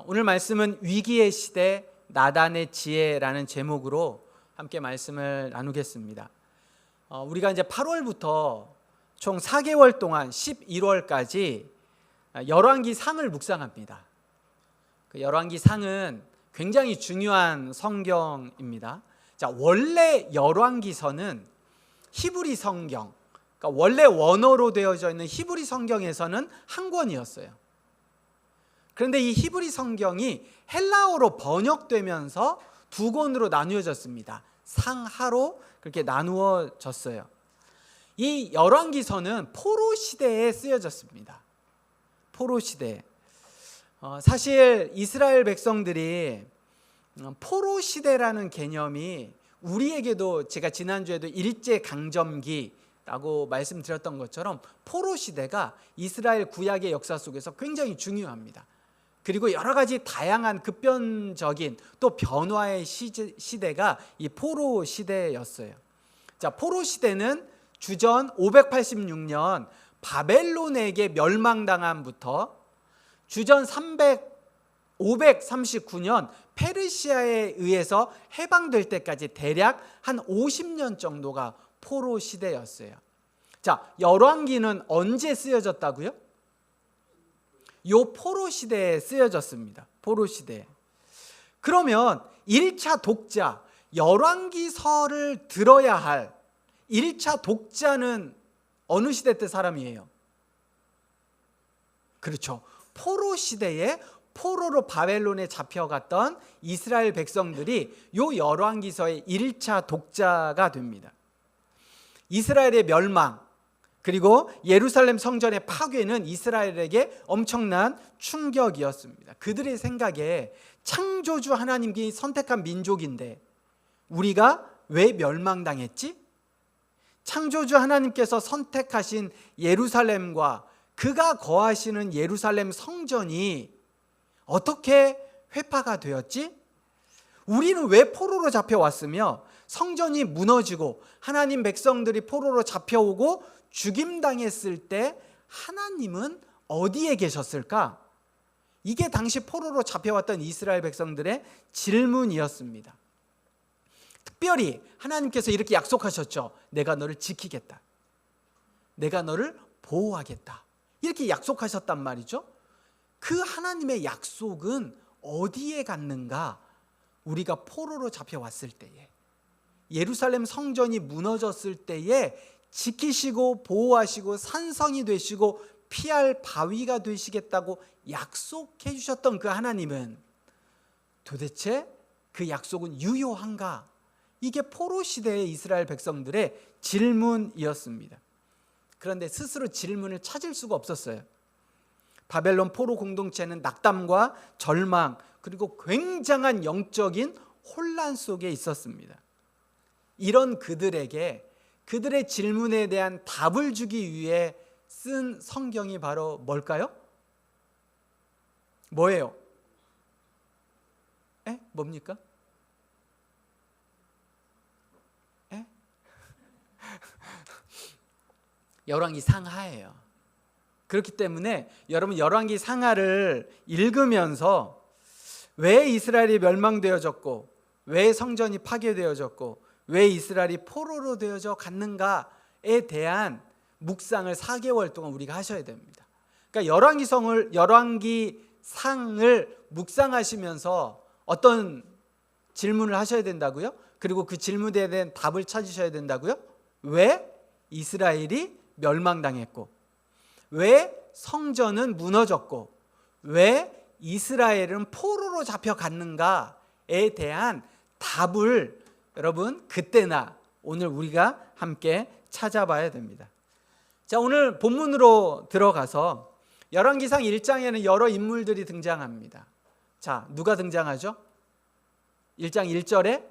오늘 말씀은 위기의 시대 나단의 지혜라는 제목으로 함께 말씀을 나누겠습니다. 우리가 이제 8월부터 총 4개월 동안 11월까지 열왕기 상을 묵상합니다. 그 열왕기 상은 굉장히 중요한 성경입니다. 자, 원래 열왕기서는 히브리 성경, 그러니까 원래 원어로 되어져 있는 히브리 성경에서는 한 권이었어요. 그런데 이 히브리 성경이 헬라어로 번역되면서 두 권으로 나누어졌습니다. 상하로 그렇게 나누어졌어요. 이 열왕기서는 포로 시대에 쓰여졌습니다. 포로 시대. 사실 이스라엘 백성들이 포로 시대라는 개념이 우리에게도 제가 지난주에도 일제강점기라고 말씀드렸던 것처럼 포로 시대가 이스라엘 구약의 역사 속에서 굉장히 중요합니다. 그리고 여러 가지 다양한 급변적인 또 변화의 시대가 이 포로 시대였어요. 자, 포로 시대는 주전 586년 바벨론에게 멸망당함부터 주전 539년 페르시아에 의해서 해방될 때까지 대략 한 50년 정도가 포로 시대였어요. 자, 열왕기는 언제 쓰여졌다고요? 요 포로 시대에 쓰여졌습니다. 포로 시대. 그러면 1차 독자, 열왕기서를 들어야 할 1차 독자는 어느 시대 때 사람이에요? 그렇죠. 포로 시대에 포로로 바벨론에 잡혀갔던 이스라엘 백성들이 요 열왕기서의 1차 독자가 됩니다. 이스라엘의 멸망, 그리고 예루살렘 성전의 파괴는 이스라엘에게 엄청난 충격이었습니다. 그들의 생각에 창조주 하나님이 선택한 민족인데 우리가 왜 멸망당했지? 창조주 하나님께서 선택하신 예루살렘과 그가 거하시는 예루살렘 성전이 어떻게 회파가 되었지? 우리는 왜 포로로 잡혀왔으며 성전이 무너지고 하나님 백성들이 포로로 잡혀오고 죽임당했을 때 하나님은 어디에 계셨을까? 이게 당시 포로로 잡혀왔던 이스라엘 백성들의 질문이었습니다. 특별히 하나님께서 이렇게 약속하셨죠. 내가 너를 지키겠다. 내가 너를 보호하겠다. 이렇게 약속하셨단 말이죠. 그 하나님의 약속은 어디에 갔는가? 우리가 포로로 잡혀왔을 때에, 예루살렘 성전이 무너졌을 때에 지키시고 보호하시고 산성이 되시고 피할 바위가 되시겠다고 약속해 주셨던 그 하나님은 도대체 그 약속은 유효한가? 이게 포로 시대의 이스라엘 백성들의 질문이었습니다. 그런데 스스로 질문을 찾을 수가 없었어요. 바벨론 포로 공동체는 낙담과 절망 그리고 굉장한 영적인 혼란 속에 있었습니다. 이런 그들에게 그들의 질문에 대한 답을 주기 위해 쓴 성경이 바로 뭘까요? 뭐예요? 뭡니까? 열왕기 상하예요. 그렇기 때문에 여러분 열왕기 상하를 읽으면서 왜 이스라엘이 멸망되어졌고 왜 성전이 파괴되어졌고 왜 이스라엘이 포로로 되어져 갔는가에 대한 묵상을 4개월 동안 우리가 하셔야 됩니다. 그러니까 열왕기 상을 묵상하시면서 어떤 질문을 하셔야 된다고요? 그리고 그 질문에 대한 답을 찾으셔야 된다고요? 왜 이스라엘이 멸망당했고 왜 성전은 무너졌고 왜 이스라엘은 포로로 잡혀갔는가에 대한 답을 여러분 그때나 오늘 우리가 함께 찾아봐야 됩니다. 자, 오늘 본문으로 들어가서 열왕기상 1장에는 여러 인물들이 등장합니다. 자, 누가 등장하죠? 1장 1절에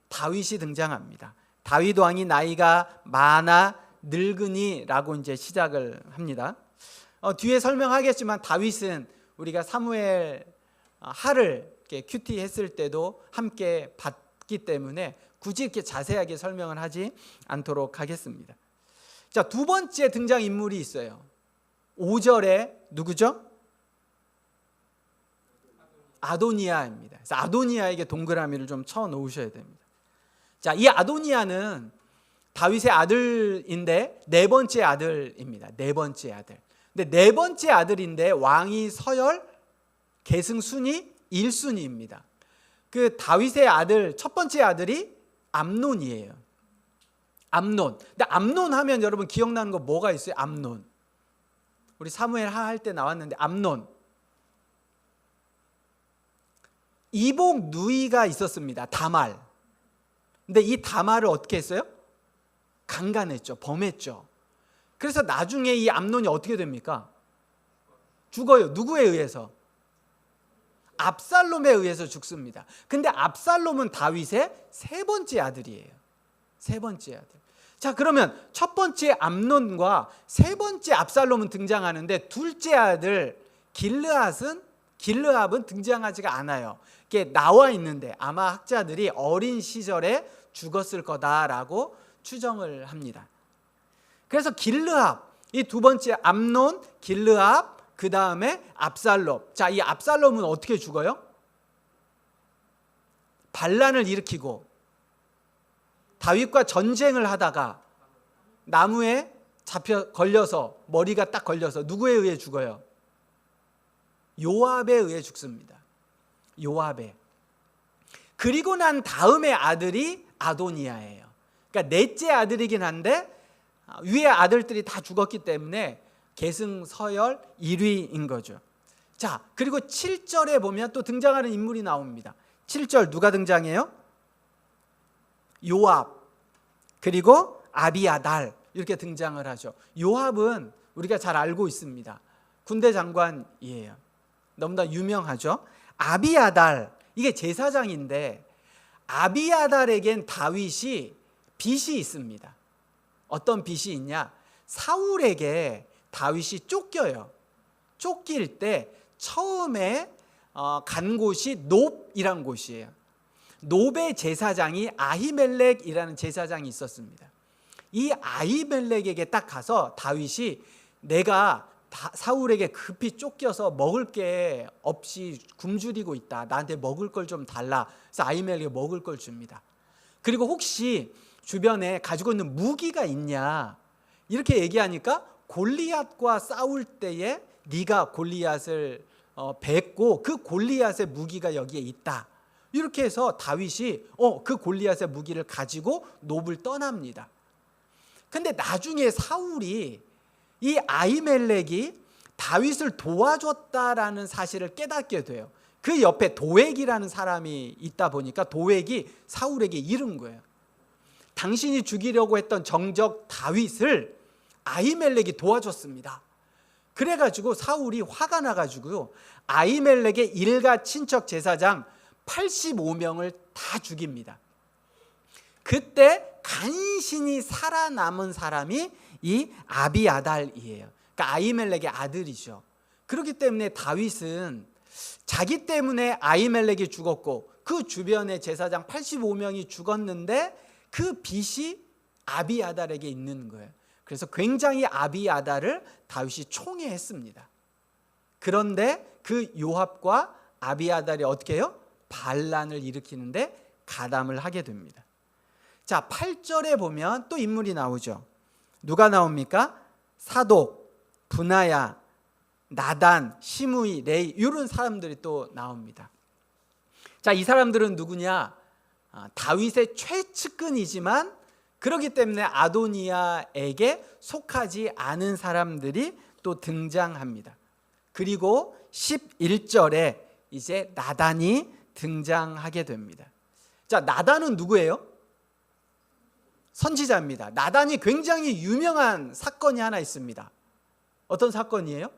다윗이 등장합니다. 다윗 왕이 나이가 많아 늙으니라고 이제 시작을 합니다. 뒤에 설명하겠지만 다윗은 우리가 사무엘 하를 이렇게 큐티 했을 때도 함께 봤기 때문에 굳이 이렇게 자세하게 설명을 하지 않도록 하겠습니다. 자, 두 번째 등장 인물이 있어요. 5절에 누구죠? 아도니아입니다. 그래서 아도니아에게 동그라미를 좀 쳐 놓으셔야 됩니다. 자, 이 아도니아는 다윗의 아들인데 네 번째 아들입니다. 네 번째 아들. 근데 네 번째 아들인데 왕이 서열, 계승 순위 1순위입니다. 그 다윗의 아들 첫 번째 아들이 암논이에요. 암논. 근데 암논 하면 여러분 기억나는 거 뭐가 있어요? 암논. 우리 사무엘 하 할 때 나왔는데 암논. 이복 누이가 있었습니다. 다말. 근데 이 다말을 어떻게 했어요? 강간했죠. 범했죠. 그래서 나중에 이 암논이 어떻게 됩니까? 죽어요. 누구에 의해서? 압살롬에 의해서 죽습니다. 근데 압살롬은 다윗의 세 번째 아들이에요. 세 번째 아들. 자, 그러면 첫 번째 암논과 세 번째 압살롬은 등장하는데 둘째 아들 길르압은 등장하지가 않아요. 이게 나와 있는데 아마 학자들이 어린 시절에 죽었을 거다라고 추정을 합니다. 그래서 길르압, 이 두 번째 암논, 길르압, 그 다음에 압살롬. 자, 이 압살롬은 어떻게 죽어요? 반란을 일으키고 다윗과 전쟁을 하다가 나무에 걸려서 머리가 딱 걸려서 누구에 의해 죽어요? 요압에 의해 죽습니다. 요압에. 그리고 난 다음에 아들이 아도니아예요. 그러니까 넷째 아들이긴 한데 위에 아들들이 다 죽었기 때문에 계승 서열 1위인 거죠. 자, 그리고 7절에 보면 또 등장하는 인물이 나옵니다. 7절 누가 등장해요? 요압, 그리고 아비아달 이렇게 등장을 하죠. 요압은 우리가 잘 알고 있습니다. 군대 장관이에요. 너무나 유명하죠. 아비아달, 이게 제사장인데 아비아달에겐 다윗이 빚이 있습니다. 어떤 빚이 있냐? 사울에게 다윗이 쫓겨요. 쫓길 때 처음에 간 곳이 놉이란 곳이에요. 놉의 제사장이 아히멜렉이라는 제사장이 있었습니다. 이 아히멜렉에게 딱 가서 다윗이 내가 사울에게 급히 쫓겨서 먹을 게 없이 굶주리고 있다. 나한테 먹을 걸 좀 달라. 그래서 아히멜렉에게 먹을 걸 줍니다. 그리고 혹시 주변에 가지고 있는 무기가 있냐? 이렇게 얘기하니까 골리앗과 싸울 때에 네가 골리앗을 뵙고 그 골리앗의 무기가 여기에 있다. 이렇게 해서 다윗이 그 골리앗의 무기를 가지고 놉을 떠납니다. 근데 나중에 사울이 이 아히멜렉이 다윗을 도와줬다라는 사실을 깨닫게 돼요. 그 옆에 도액이라는 사람이 있다 보니까 도액이 사울에게 이른 거예요. 당신이 죽이려고 했던 정적 다윗을 아히멜렉이 도와줬습니다. 그래가지고 사울이 화가 나가지고요, 아히멜렉의 일가 친척 제사장 85명을 다 죽입니다. 그때 간신히 살아남은 사람이 이 아비아달이에요. 그러니까 아히멜렉의 아들이죠. 그렇기 때문에 다윗은 자기 때문에 아히멜렉이 죽었고 그 주변의 제사장 85명이 죽었는데 그 빚이 아비아달에게 있는 거예요. 그래서 굉장히 아비아달을 다윗이 총애했습니다. 그런데 그 요압과 아비아달이 어떻게 해요? 반란을 일으키는데 가담을 하게 됩니다. 자, 8절에 보면 또 인물이 나오죠. 누가 나옵니까? 사독, 분하야, 나단, 시므이, 레이 이런 사람들이 또 나옵니다. 자, 이 사람들은 누구냐? 다윗의 최측근이지만 그렇기 때문에 아도니아에게 속하지 않은 사람들이 또 등장합니다. 그리고 11절에 이제 나단이 등장하게 됩니다. 자, 나단은 누구예요? 선지자입니다. 나단이 굉장히 유명한 사건이 하나 있습니다. 어떤 사건이에요?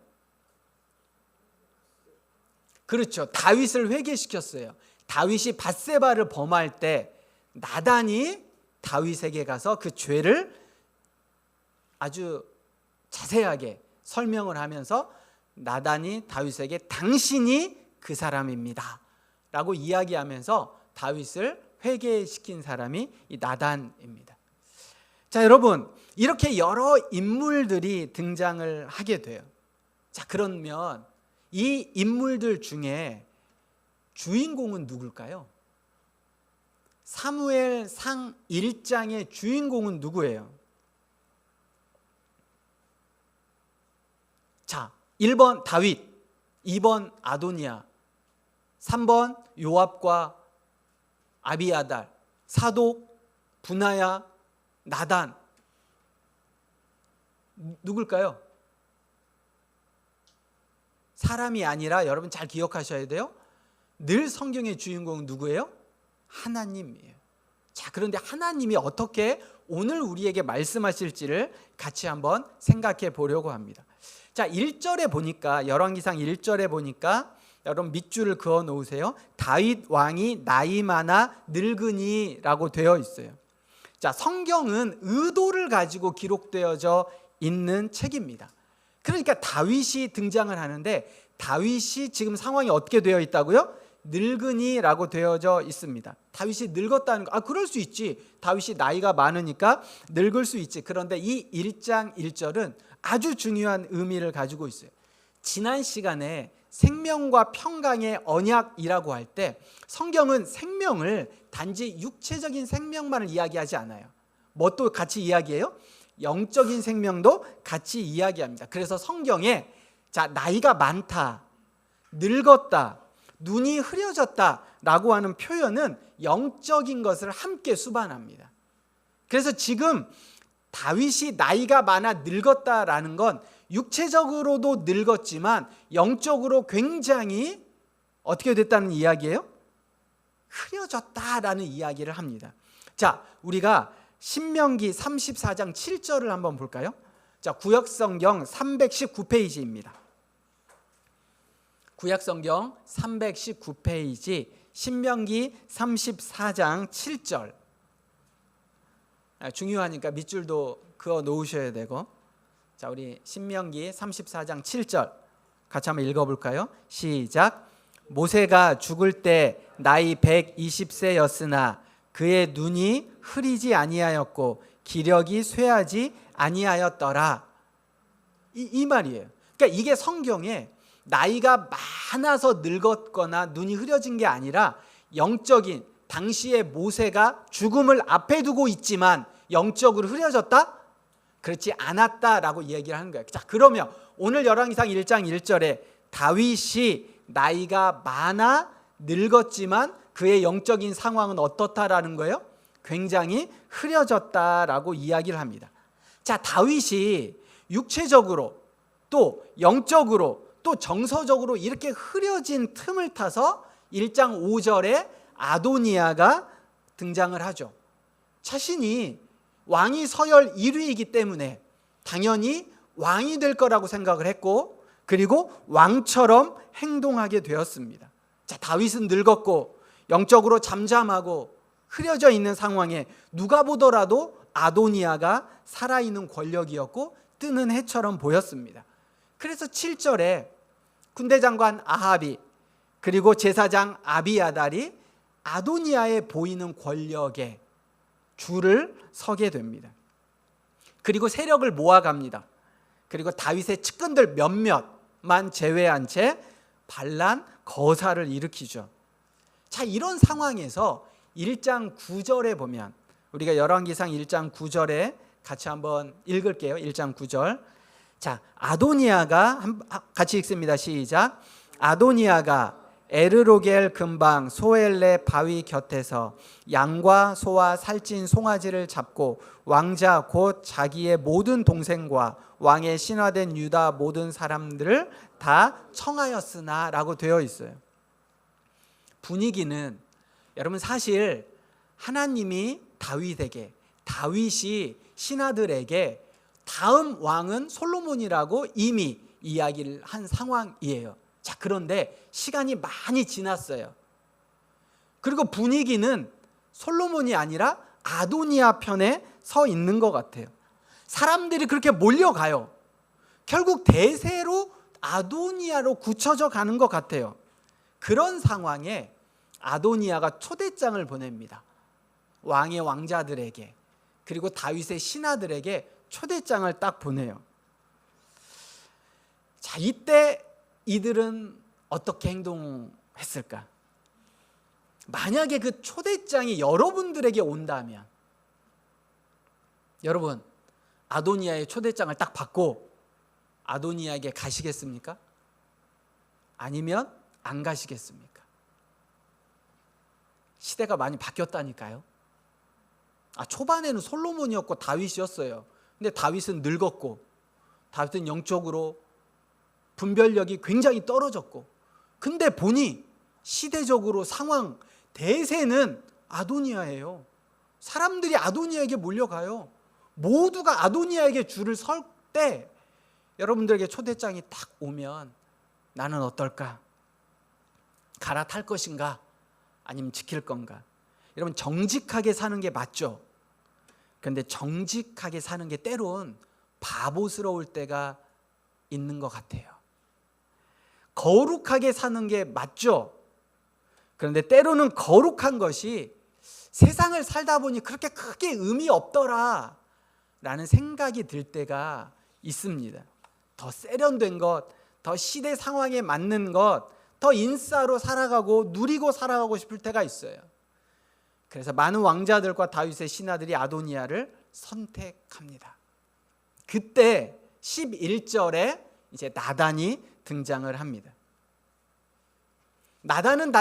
그렇죠. 다윗을 회개시켰어요. 다윗이 밧세바를 범할 때 나단이 다윗에게 가서 그 죄를 아주 자세하게 설명을 하면서 나단이 다윗에게 당신이 그 사람입니다 라고 이야기하면서 다윗을 회개시킨 사람이 이 나단입니다. 자, 여러분, 이렇게 여러 인물들이 등장을 하게 돼요. 자, 그러면 이 인물들 중에 주인공은 누굴까요? 사무엘상 1장의 주인공은 누구예요? 자, 1번 다윗, 2번 아도니아, 3번 요압과 아비아달, 사독, 분하야, 나단. 누굴까요? 사람이 아니라 여러분 잘 기억하셔야 돼요. 늘 성경의 주인공은 누구예요? 하나님이에요. 자, 그런데 하나님이 어떻게 오늘 우리에게 말씀하실지를 같이 한번 생각해 보려고 합니다. 자, 1절에 보니까, 열왕기상 1절에 보니까 여러분 밑줄을 그어 놓으세요. 다윗 왕이 나이 많아 늙으니라고 되어 있어요. 자, 성경은 의도를 가지고 기록되어져 있는 책입니다. 그러니까 다윗이 등장을 하는데, 다윗이 지금 상황이 어떻게 되어 있다고요? 늙으니라고 되어져 있습니다. 다윗이 늙었다는 거, 그럴 수 있지. 다윗이 나이가 많으니까 늙을 수 있지. 그런데 이 1장 1절은 아주 중요한 의미를 가지고 있어요. 지난 시간에 생명과 평강의 언약이라고 할 때 성경은 생명을 단지 육체적인 생명만을 이야기하지 않아요. 뭐 또 같이 이야기해요? 영적인 생명도 같이 이야기합니다. 그래서 성경에 자, 나이가 많다, 늙었다, 눈이 흐려졌다 라고 하는 표현은 영적인 것을 함께 수반합니다. 그래서 지금 다윗이 나이가 많아 늙었다라는 건 육체적으로도 늙었지만 영적으로 굉장히 어떻게 됐다는 이야기예요? 흐려졌다라는 이야기를 합니다. 자, 우리가 신명기 34장 7절을 한번 볼까요? 자, 구약성경 319페이지입니다. 구약성경 319페이지 신명기 34장 7절. 중요하니까 밑줄도 그어 놓으셔야 되고. 자, 우리 신명기 34장 7절 같이 한번 읽어볼까요? 시작. 모세가 죽을 때 나이 120세였으나 그의 눈이 흐리지 아니하였고 기력이 쇠하지 아니하였더라. 이 말이에요. 그러니까 이게 성경에 나이가 많아서 늙었거나 눈이 흐려진 게 아니라 영적인, 당시의 모세가 죽음을 앞에 두고 있지만 영적으로 흐려졌다? 그렇지 않았다라고 이야기를 하는 거예요. 자, 그러면 오늘 열왕기상 1장 1절에 다윗이 나이가 많아 늙었지만 그의 영적인 상황은 어떻다라는 거예요? 굉장히 흐려졌다라고 이야기를 합니다. 자, 다윗이 육체적으로 또 영적으로 또 정서적으로 이렇게 흐려진 틈을 타서 1장 5절에 아도니아가 등장을 하죠. 자신이 왕이 서열 1위이기 때문에 당연히 왕이 될 거라고 생각을 했고, 그리고 왕처럼 행동하게 되었습니다. 자, 다윗은 늙었고 영적으로 잠잠하고 흐려져 있는 상황에 누가 보더라도 아도니아가 살아있는 권력이었고 뜨는 해처럼 보였습니다. 그래서 7절에 군대장관 아합이 그리고 제사장 아비아달이 아도니아에 보이는 권력에 줄을 서게 됩니다. 그리고 세력을 모아갑니다. 그리고 다윗의 측근들 몇몇만 제외한 채 반란 거사를 일으키죠. 자, 이런 상황에서 1장 9절에 보면, 우리가 열왕기상 1장 9절에 같이 한번 읽을게요. 1장 9절. 자, 아도니아가 같이 읽습니다. 시작. 아도니아가 에르로겔 근방 소엘레 바위 곁에서 양과 소와 살찐 송아지를 잡고 왕자 곧 자기의 모든 동생과 왕의 신하된 유다 모든 사람들을 다 청하였으나 라고 되어 있어요. 분위기는 여러분 사실 하나님이 다윗에게, 다윗이 신하들에게 다음 왕은 솔로몬이라고 이미 이야기를 한 상황이에요. 자, 그런데 시간이 많이 지났어요. 그리고 분위기는 솔로몬이 아니라 아도니아 편에 서 있는 것 같아요. 사람들이 그렇게 몰려가요. 결국 대세로 아도니아로 굳혀져 가는 것 같아요. 그런 상황에 아도니아가 초대장을 보냅니다. 왕의 왕자들에게, 그리고 다윗의 신하들에게 초대장을 딱 보내요. 자, 이때 이들은 어떻게 행동했을까? 만약에 그 초대장이 여러분들에게 온다면, 여러분 아도니아의 초대장을 딱 받고 아도니아에게 가시겠습니까? 아니면 안 가시겠습니까? 시대가 많이 바뀌었다니까요. 초반에는 솔로몬이었고 다윗이었어요. 근데 다윗은 늙었고, 다윗은 영적으로 분별력이 굉장히 떨어졌고, 근데 보니 시대적으로 상황, 대세는 아도니아예요. 사람들이 아도니아에게 몰려가요. 모두가 아도니아에게 줄을 설 때 여러분들에게 초대장이 딱 오면 나는 어떨까? 갈아탈 것인가? 아니면 지킬 건가? 여러분, 정직하게 사는 게 맞죠? 그런데 정직하게 사는 게 때론 바보스러울 때가 있는 것 같아요. 거룩하게 사는 게 맞죠? 그런데 때로는 거룩한 것이 세상을 살다 보니 그렇게 크게 의미 없더라 라는 생각이 들 때가 있습니다. 더 세련된 것, 더 시대 상황에 맞는 것, 더 인싸로 살아가고 누리고 살아가고 싶을 때가 있어요. 그래서 많은 왕자들과 다윗의 신하들이 아도니아를 선택합니다. 그때 11절에 이제 나단이 등장을 합니다. 나단은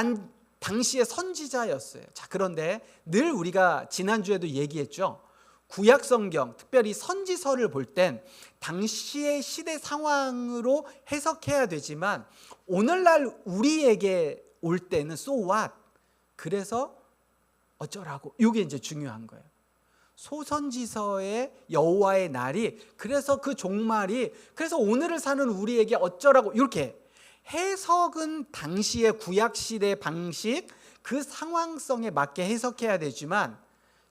당시의 선지자였어요. 자, 그런데 늘 우리가 지난주에도 얘기했죠. 구약 성경, 특별히 선지서를 볼 땐 당시의 시대 상황으로 해석해야 되지만 오늘날 우리에게 올 때는 so what? 그래서 어쩌라고? 이게 이제 중요한 거예요. 소선지서의 여호와의 날이, 그래서 그 종말이, 그래서 오늘을 사는 우리에게 어쩌라고, 이렇게 해석은 당시의 구약시대 방식, 그 상황성에 맞게 해석해야 되지만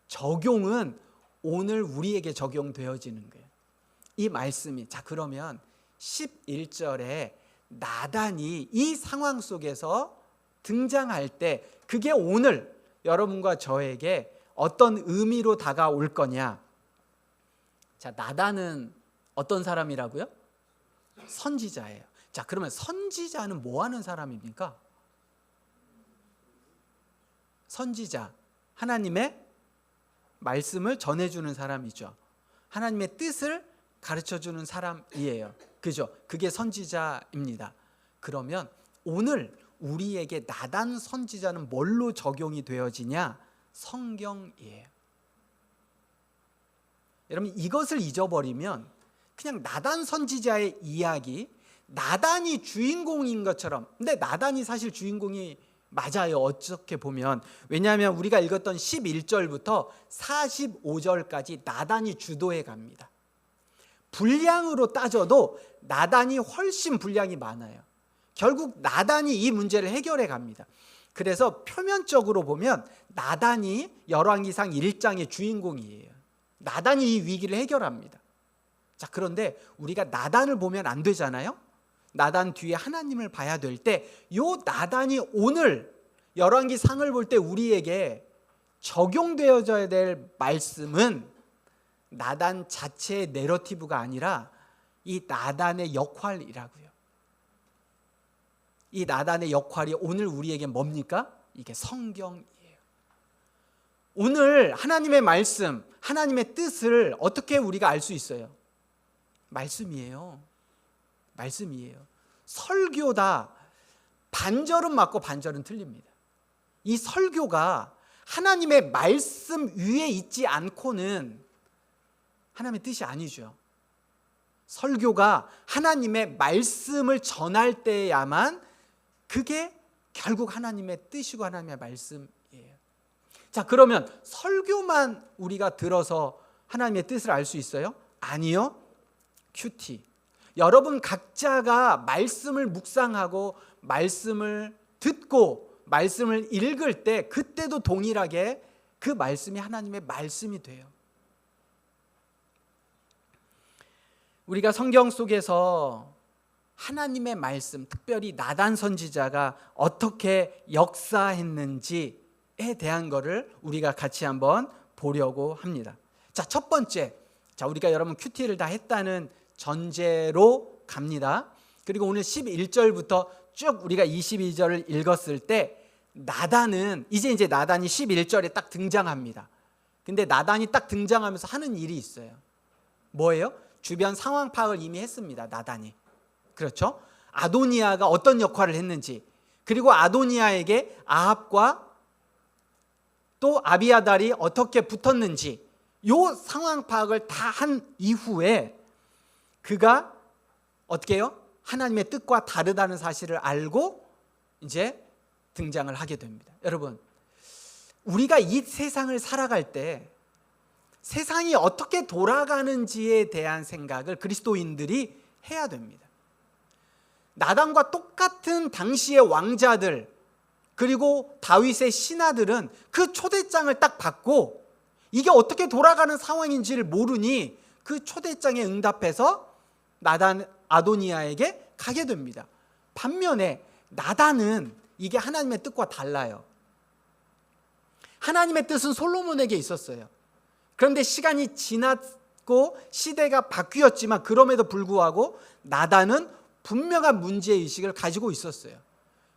적용은 오늘 우리에게 적용되어지는 거예요. 이 말씀이, 자, 그러면 11절에 나단이 이 상황 속에서 등장할 때 그게 오늘 여러분과 저에게 어떤 의미로 다가올 거냐? 자, 나단은 어떤 사람이라고요? 선지자예요. 자, 그러면 선지자는 뭐 하는 사람입니까? 선지자, 하나님의 말씀을 전해주는 사람이죠. 하나님의 뜻을 가르쳐주는 사람이에요. 그죠? 그게 선지자입니다. 그러면 오늘 우리에게 나단 선지자는 뭘로 적용이 되어지냐? 성경이에요. 여러분, 이것을 잊어버리면 그냥 나단 선지자의 이야기, 나단이 주인공인 것처럼, 근데 나단이 사실 주인공이 맞아요. 어떻게 보면. 왜냐하면 우리가 읽었던 11절부터 45절까지 나단이 주도해 갑니다. 분량으로 따져도 나단이 훨씬 분량이 많아요. 결국 나단이 이 문제를 해결해 갑니다. 그래서 표면적으로 보면 나단이 열왕기상 1장의 주인공이에요. 나단이 이 위기를 해결합니다. 자, 그런데 우리가 나단을 보면 안 되잖아요. 나단 뒤에 하나님을 봐야 될 때 요 나단이 오늘 열왕기상을 볼 때 우리에게 적용되어져야 될 말씀은 나단 자체의 내러티브가 아니라 이 나단의 역할이라고요. 이 나단의 역할이 오늘 우리에게 뭡니까? 이게 성경이에요. 오늘 하나님의 말씀, 하나님의 뜻을 어떻게 우리가 알 수 있어요? 말씀이에요. 말씀이에요. 설교다. 반절은 맞고 반절은 틀립니다. 이 설교가 하나님의 말씀 위에 있지 않고는 하나님의 뜻이 아니죠. 설교가 하나님의 말씀을 전할 때야만 그게 결국 하나님의 뜻이고 하나님의 말씀이에요. 자, 그러면 설교만 우리가 들어서 하나님의 뜻을 알 수 있어요? 아니요. 큐티. 여러분 각자가 말씀을 묵상하고 말씀을 듣고 말씀을 읽을 때 그때도 동일하게 그 말씀이 하나님의 말씀이 돼요. 우리가 성경 속에서 하나님의 말씀, 특별히 나단 선지자가 어떻게 역사했는지에 대한 것을 우리가 같이 한번 보려고 합니다. 자, 첫 번째, 자, 우리가 여러분 큐티를 다 했다는 전제로 갑니다. 그리고 오늘 11절부터 쭉 우리가 22절을 읽었을 때 나단은 이제 나단이 11절에 딱 등장합니다. 근데 나단이 딱 등장하면서 하는 일이 있어요. 뭐예요? 주변 상황 파악을 이미 했습니다. 나단이. 그렇죠? 아도니아가 어떤 역할을 했는지, 그리고 아도니아에게 아합과 또 아비아달이 어떻게 붙었는지, 요 상황 파악을 다 한 이후에 그가 어떻게 해요? 하나님의 뜻과 다르다는 사실을 알고 이제 등장을 하게 됩니다. 여러분, 우리가 이 세상을 살아갈 때 세상이 어떻게 돌아가는지에 대한 생각을 그리스도인들이 해야 됩니다. 나단과 똑같은 당시의 왕자들, 그리고 다윗의 신하들은 그 초대장을 딱 받고 이게 어떻게 돌아가는 상황인지를 모르니 그 초대장에 응답해서 나단 아도니아에게 가게 됩니다. 반면에 나단은 이게 하나님의 뜻과 달라요. 하나님의 뜻은 솔로몬에게 있었어요. 그런데 시간이 지났고 시대가 바뀌었지만 그럼에도 불구하고 나단은 분명한 문제의식을 가지고 있었어요.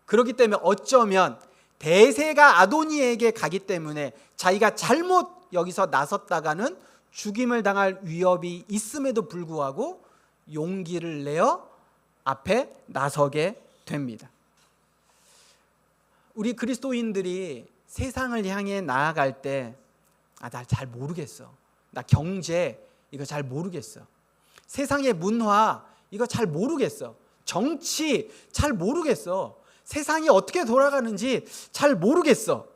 그렇기 때문에 어쩌면 대세가 아도니에게 가기 때문에 자기가 잘못 여기서 나섰다가는 죽임을 당할 위협이 있음에도 불구하고 용기를 내어 앞에 나서게 됩니다. 우리 그리스도인들이 세상을 향해 나아갈 때 나 잘 모르겠어. 나 경제 이거 잘 모르겠어. 세상의 문화 이거 잘 모르겠어. 정치 잘 모르겠어. 세상이 어떻게 돌아가는지 잘 모르겠어.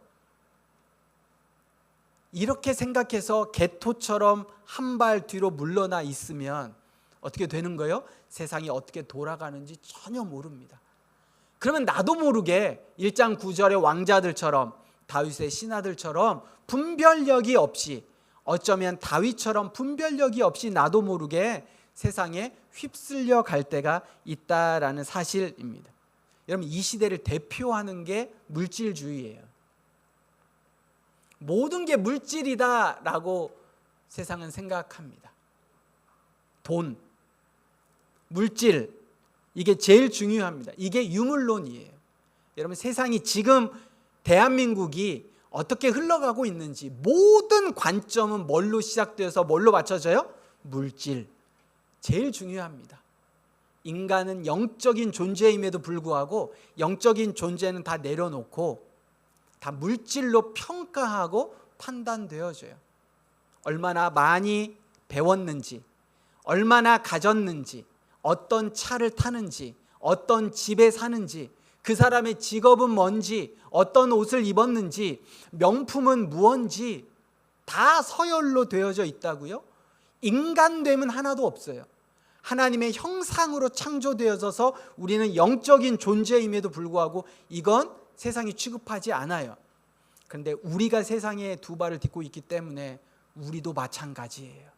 이렇게 생각해서 개토처럼 한 발 뒤로 물러나 있으면 어떻게 되는 거예요? 세상이 어떻게 돌아가는지 전혀 모릅니다. 그러면 나도 모르게 1장 9절의 왕자들처럼 다윗의 신하들처럼 분별력이 없이, 어쩌면 다윗처럼 분별력이 없이 나도 모르게 세상에 휩쓸려 갈 때가 있다라는 사실입니다. 여러분, 이 시대를 대표하는 게 물질주의예요. 모든 게 물질이다라고 세상은 생각합니다. 돈, 물질, 이게 제일 중요합니다. 이게 유물론이에요. 여러분, 세상이 지금 대한민국이 어떻게 흘러가고 있는지 모든 관점은 뭘로 시작되어서 뭘로 맞춰져요? 물질. 제일 중요합니다. 인간은 영적인 존재임에도 불구하고 영적인 존재는 다 내려놓고 다 물질로 평가하고 판단되어져요. 얼마나 많이 배웠는지, 얼마나 가졌는지, 어떤 차를 타는지, 어떤 집에 사는지, 그 사람의 직업은 뭔지, 어떤 옷을 입었는지, 명품은 무언지 다 서열로 되어져 있다고요? 인간됨은 하나도 없어요. 하나님의 형상으로 창조되어져서 우리는 영적인 존재임에도 불구하고 이건 세상이 취급하지 않아요. 그런데 우리가 세상에 두 발을 딛고 있기 때문에 우리도 마찬가지예요.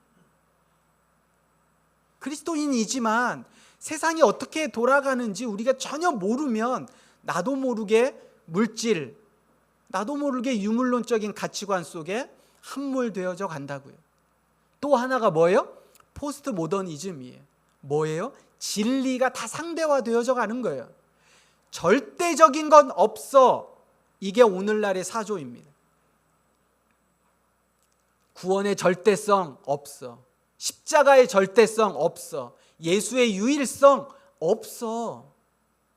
그리스도인이지만 세상이 어떻게 돌아가는지 우리가 전혀 모르면 나도 모르게 물질, 나도 모르게 유물론적인 가치관 속에 함몰되어져 간다고요. 또 하나가 뭐예요? 포스트 모더니즘이에요. 뭐예요? 진리가 다 상대화되어져 가는 거예요. 절대적인 건 없어. 이게 오늘날의 사조입니다. 구원의 절대성 없어. 십자가의 절대성 없어. 예수의 유일성 없어.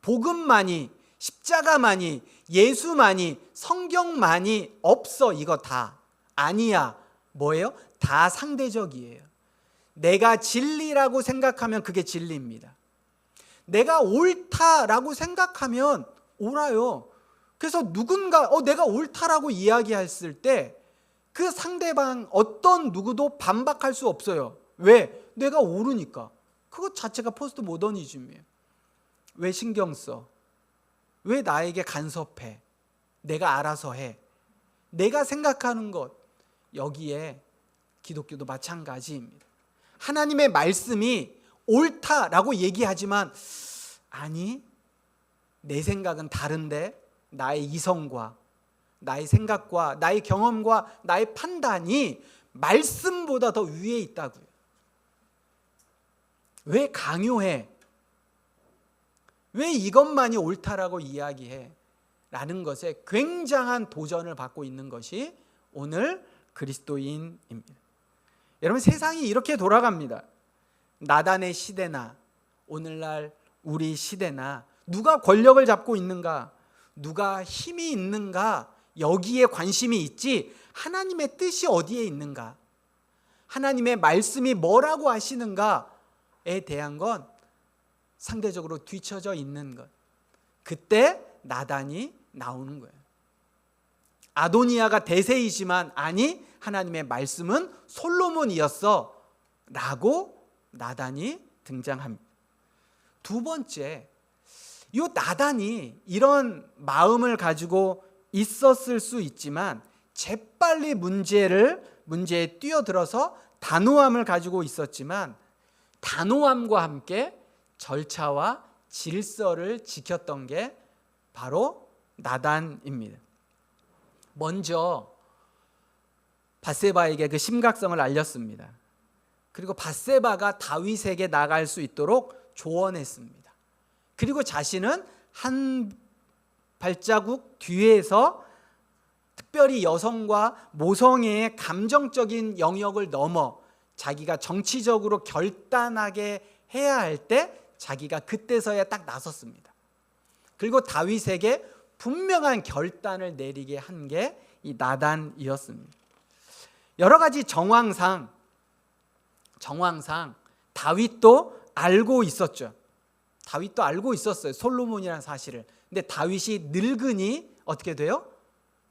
복음만이, 십자가만이, 예수만이, 성경만이 없어. 이거 다 아니야. 뭐예요? 다 상대적이에요. 내가 진리라고 생각하면 그게 진리입니다. 내가 옳다라고 생각하면 옳아요. 그래서 누군가 내가 옳다라고 이야기했을 때 그 상대방 어떤 누구도 반박할 수 없어요. 왜? 내가 옳으니까. 그것 자체가 포스트 모더니즘이에요. 왜 신경 써? 왜 나에게 간섭해? 내가 알아서 해. 내가 생각하는 것, 여기에 기독교도 마찬가지입니다. 하나님의 말씀이 옳다라고 얘기하지만 아니, 내 생각은 다른데, 나의 이성과 나의 생각과 나의 경험과 나의 판단이 말씀보다 더 위에 있다고요. 왜 강요해? 왜 이것만이 옳다라고 이야기해? 라는 것에 굉장한 도전을 받고 있는 것이 오늘 그리스도인입니다. 여러분, 세상이 이렇게 돌아갑니다. 나단의 시대나 오늘날 우리 시대나 누가 권력을 잡고 있는가, 누가 힘이 있는가, 여기에 관심이 있지 하나님의 뜻이 어디에 있는가, 하나님의 말씀이 뭐라고 하시는가에 대한 건 상대적으로 뒤처져 있는 것. 그때 나단이 나오는 거예요. 아도니아가 대세이지만 아니, 하나님의 말씀은 솔로몬이었어 라고 나단이 등장합니다. 두 번째, 이 나단이 이런 마음을 가지고 있었을 수 있지만 재빨리 문제에 뛰어들어서 단호함을 가지고 있었지만 단호함과 함께 절차와 질서를 지켰던 게 바로 나단입니다. 먼저 밧세바에게 그 심각성을 알렸습니다. 그리고 밧세바가 다윗에게 나갈 수 있도록 조언했습니다. 그리고 자신은 한 발자국 뒤에서 특별히 여성과 모성애의 감정적인 영역을 넘어 자기가 정치적으로 결단하게 해야 할 때 자기가 그때서야 딱 나섰습니다. 그리고 다윗에게 분명한 결단을 내리게 한 게 이 나단이었습니다. 여러 가지 정황상 다윗도 알고 있었죠. 다윗도 알고 있었어요. 솔로몬이라는 사실을. 근데 다윗이 늙으니 어떻게 돼요?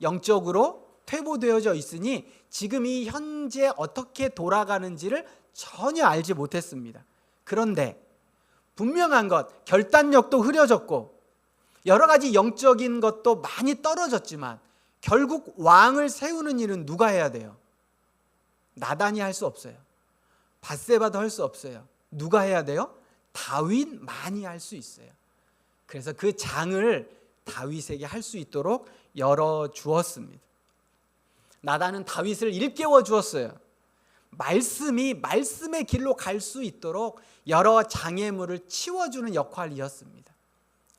영적으로 퇴보되어져 있으니 지금 이 현재 어떻게 돌아가는지를 전혀 알지 못했습니다. 그런데 분명한 것, 결단력도 흐려졌고 여러 가지 영적인 것도 많이 떨어졌지만 결국 왕을 세우는 일은 누가 해야 돼요? 나단이 할 수 없어요. 밧세바도 할 수 없어요. 누가 해야 돼요? 다윗만이 할 수 있어요. 그래서 그 장을 다윗에게 할 수 있도록 열어주었습니다. 나단은 다윗을 일깨워 주었어요. 말씀의 길로 갈 수 있도록 여러 장애물을 치워주는 역할이었습니다.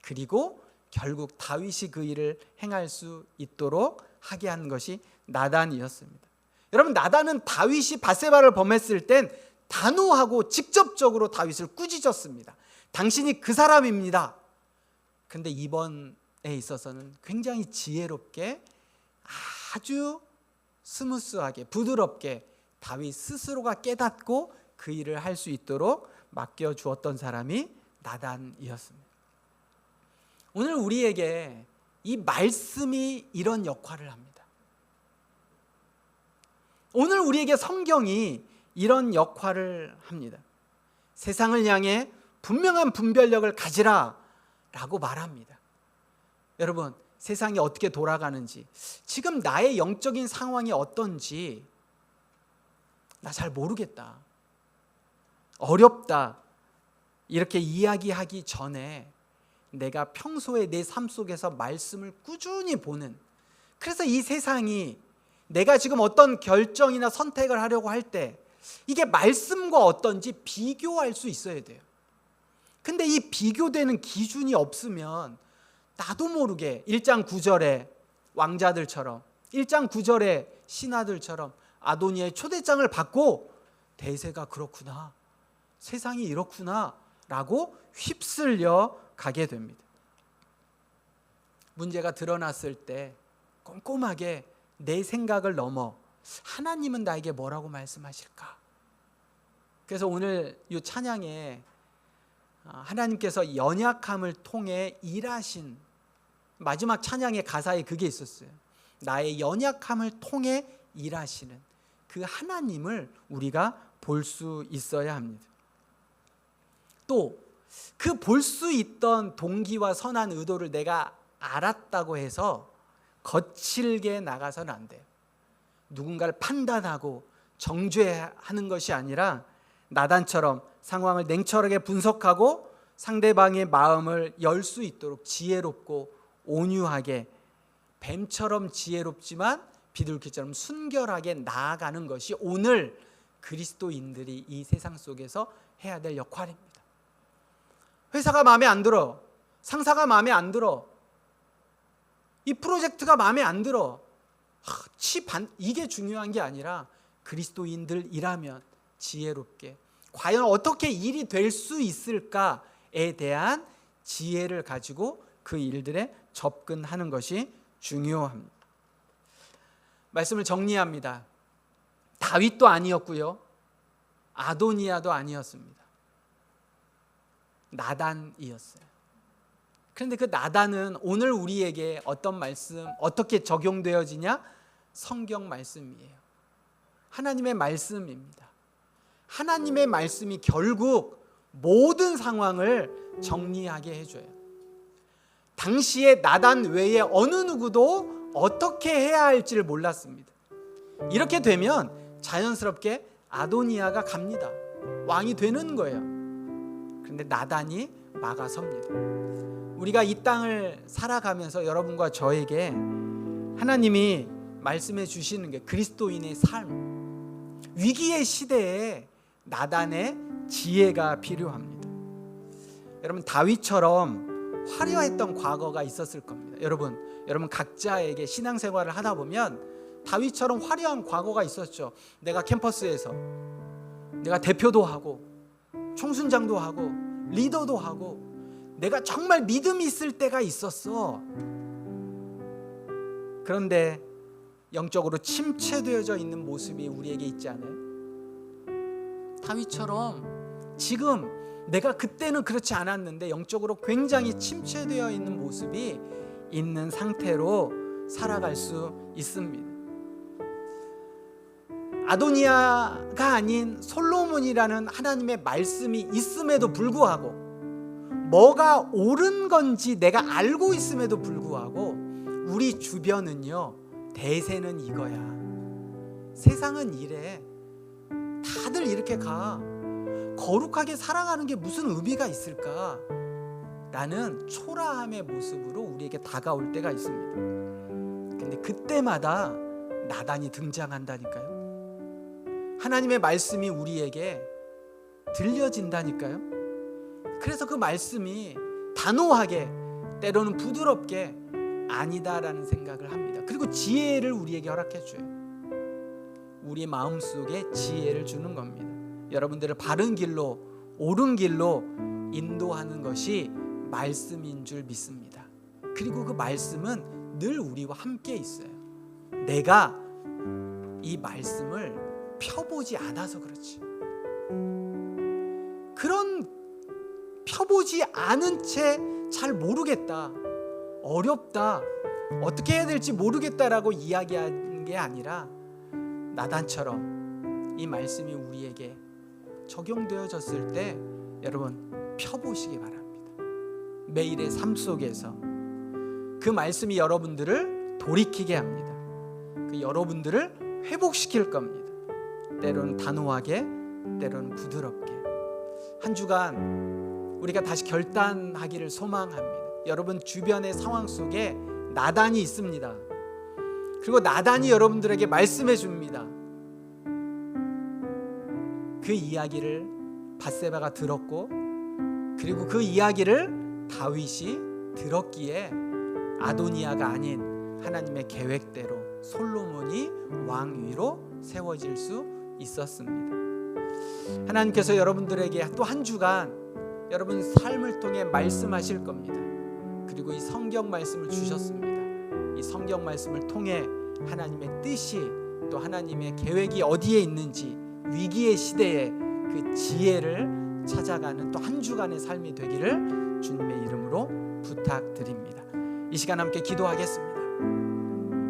그리고 결국 다윗이 그 일을 행할 수 있도록 하게 한 것이 나단이었습니다. 여러분, 나단은 다윗이 밧세바를 범했을 땐 단호하고 직접적으로 다윗을 꾸짖었습니다. 당신이 그 사람입니다. 그런데 이번에 있어서는 굉장히 지혜롭게 아주 스무스하게 부드럽게 다윗 스스로가 깨닫고 그 일을 할 수 있도록 맡겨주었던 사람이 나단이었습니다. 오늘 우리에게 이 말씀이 이런 역할을 합니다. 오늘 우리에게 성경이 이런 역할을 합니다. 세상을 향해 분명한 분별력을 가지라 라고 말합니다. 여러분, 세상이 어떻게 돌아가는지, 지금 나의 영적인 상황이 어떤지 나 잘 모르겠다, 어렵다, 이렇게 이야기하기 전에 내가 평소에 내 삶 속에서 말씀을 꾸준히 보는, 그래서 이 세상이 내가 지금 어떤 결정이나 선택을 하려고 할 때 이게 말씀과 어떤지 비교할 수 있어야 돼요. 근데 이 비교되는 기준이 없으면 나도 모르게 1장 9절에 왕자들처럼 1장 9절에 신하들처럼 아도니아의 초대장을 받고 대세가 그렇구나, 세상이 이렇구나 라고 휩쓸려 가게 됩니다. 문제가 드러났을 때 꼼꼼하게 내 생각을 넘어 하나님은 나에게 뭐라고 말씀하실까? 그래서 오늘 이 찬양에 하나님께서 연약함을 통해 일하신, 마지막 찬양의 가사에 그게 있었어요. 나의 연약함을 통해 일하시는 그 하나님을 우리가 볼 수 있어야 합니다. 또 그 볼 수 있던 동기와 선한 의도를 내가 알았다고 해서 거칠게 나가서는 안 돼요. 누군가를 판단하고 정죄하는 것이 아니라 나단처럼 상황을 냉철하게 분석하고 상대방의 마음을 열 수 있도록 지혜롭고 온유하게, 뱀처럼 지혜롭지만 비둘기처럼 순결하게 나아가는 것이 오늘 그리스도인들이 이 세상 속에서 해야 될 역할입니다. 회사가 마음에 안 들어, 상사가 마음에 안 들어, 이 프로젝트가 마음에 안 들어. 이게 중요한 게 아니라 그리스도인들이라면 지혜롭게 과연 어떻게 일이 될 수 있을까에 대한 지혜를 가지고 그 일들에 접근하는 것이 중요합니다. 말씀을 정리합니다. 다윗도 아니었고요, 아도니아도 아니었습니다. 나단이었어요. 그런데 그 나단은 오늘 우리에게 어떤 말씀, 어떻게 적용되어지냐? 성경 말씀이에요. 하나님의 말씀입니다. 하나님의 말씀이 결국 모든 상황을 정리하게 해줘요. 당시에 나단 외에 어느 누구도 어떻게 해야 할지를 몰랐습니다. 이렇게 되면 자연스럽게 아도니아가 갑니다. 왕이 되는 거예요. 그런데 나단이 막아섭니다. 우리가 이 땅을 살아가면서 여러분과 저에게 하나님이 말씀해 주시는 게 그리스도인의 삶, 위기의 시대에 나단의 지혜가 필요합니다. 여러분, 다윗처럼 화려했던 과거가 있었을 겁니다. 여러분 각자에게 신앙생활을 하다 보면 다윗처럼 화려한 과거가 있었죠. 내가 캠퍼스에서 내가 대표도 하고 총순장도 하고 리더도 하고 내가 정말 믿음이 있을 때가 있었어. 그런데 영적으로 침체되어져 있는 모습이 우리에게 있지 않아요? 다윗처럼 지금 내가 그때는 그렇지 않았는데 영적으로 굉장히 침체되어 있는 모습이 있는 상태로 살아갈 수 있습니다. 아도니아가 아닌 솔로몬이라는 하나님의 말씀이 있음에도 불구하고, 뭐가 옳은 건지 내가 알고 있음에도 불구하고 우리 주변은요, 대세는 이거야, 세상은 이래, 다들 이렇게 가, 거룩하게 살아가는 게 무슨 의미가 있을까? 라는 초라함의 모습으로 우리에게 다가올 때가 있습니다. 근데 그때마다 나단이 등장한다니까요. 하나님의 말씀이 우리에게 들려진다니까요. 그래서 그 말씀이 단호하게, 때로는 부드럽게 아니다라는 생각을 합니다. 그리고 지혜를 우리에게 허락해 줘요. 우리 마음속에 지혜를 주는 겁니다. 여러분들을 바른 길로, 옳은 길로 인도하는 것이 말씀인 줄 믿습니다. 그리고 그 말씀은 늘 우리와 함께 있어요. 내가 이 말씀을 펴보지 않아서 그렇지. 그런 펴보지 않은 채 잘 모르겠다, 어렵다, 어떻게 해야 될지 모르겠다라고 이야기하는 게 아니라 나단처럼 이 말씀이 우리에게 적용되어졌을 때 여러분 펴보시기 바랍니다. 매일의 삶 속에서 그 말씀이 여러분들을 돌이키게 합니다. 그 여러분들을 회복시킬 겁니다. 때로는 단호하게, 때로는 부드럽게. 한 주간 우리가 다시 결단하기를 소망합니다. 여러분 주변의 상황 속에 나단이 있습니다. 그리고 나단이 여러분들에게 말씀해 줍니다. 그 이야기를 밧세바가 들었고, 그리고 그 이야기를 다윗이 들었기에 아도니아가 아닌 하나님의 계획대로 솔로몬이 왕 위로 세워질 수 있었습니다. 하나님께서 여러분들에게 또 한 주간 여러분 삶을 통해 말씀하실 겁니다. 그리고 이 성경 말씀을 주셨습니다. 이 성경 말씀을 통해 하나님의 뜻이, 또 하나님의 계획이 어디에 있는지, 위기의 시대에 그 지혜를 찾아가는 또 한 주간의 삶이 되기를 주님의 이름으로 부탁드립니다. 이 시간 함께 기도하겠습니다.